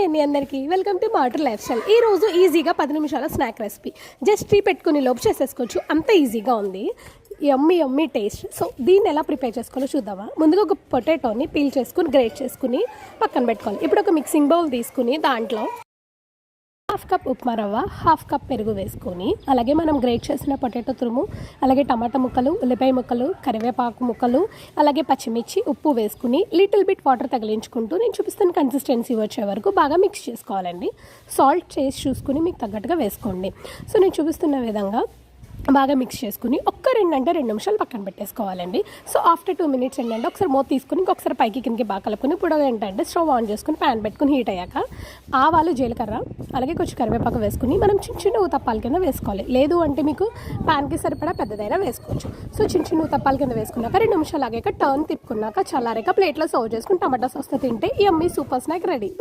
అండి అందరికీ welcome to matter life style. ఈ రోజు ఈజీగా 10 నిమిషాల స్నాక్ రెసిపీ జస్ట్ టీ పెట్టుకుని లోపు చేసేసుకోవచ్చు. అంత ఈజీగా ఉంది, యమ్మీ టేస్ట్. సో దీన్ని ఎలా ప్రిపేర్ చేసుకోవాలో చూద్దామా. ముందుగా ఒక పొటాటోని పీల్ చేసుకుని గ్రేట్ చేసుకుని పక్కన పెట్టుకోవాలి. ఇప్పుడు ఒక మిక్సింగ్ బౌల్ తీసుకుని దాంట్లో హాఫ్ కప్ ఉప్మా రవ్వ, హాఫ్ కప్ పెరుగు వేసుకొని, అలాగే మనం గ్రేట్ చేసిన పొటాటో తురుము, అలాగే టమాటా ముక్కలు, ఉల్లిపాయ ముక్కలు, కరివేపాకు ముక్కలు, అలాగే పచ్చిమిర్చి, ఉప్పు వేసుకుని లిటిల్ బిట్ వాటర్ తగిలించుకుంటూ నేను చూపిస్తున్న కన్సిస్టెన్సీ వచ్చే వరకు బాగా మిక్స్ చేసుకోవాలండి. సాల్ట్ చేసి చూసుకుని మీకు తగ్గట్టుగా వేసుకోండి. సో నేను చూపిస్తున్న విధంగా బాగా మిక్స్ చేసుకుని ఒక్క 2 నిమిషాలు పక్కన పెట్టేసుకోవాలండి. సో ఆఫ్టర్ 2 మినిట్స్ ఏంటంటే ఒకసారి మూత తీసుకుని ఇంకొకసారి పైకి కిందకి బాగా కలుపుకొని ఇప్పుడు ఏంటంటే స్టవ్ ఆన్ చేసుకుని ప్యాన్ పెట్టుకుని హీట్ అయ్యాక ఆవాలు, జీలకర్ర, అలాగే కొంచెం కరివేపాకు వేసుకుని మనం చిన్న ఉతప్పాల కింద వేసుకోవాలి. లేదు అంటే మీకు ప్యాన్కి సరిపడా పెద్దదైనా వేసుకోవచ్చు. సో చిన్న ఉతప్పాల కింద వేసుకున్నాక 2 నిమిషాలు ఆగాక టర్న్ తిప్పుకున్నాక చల్లారాక ప్లేట్లో సర్వ్ చేసుకుని టమాటా సాస్తో తింటే యమ్మీ సూపర్ స్నాక్ రెడీ.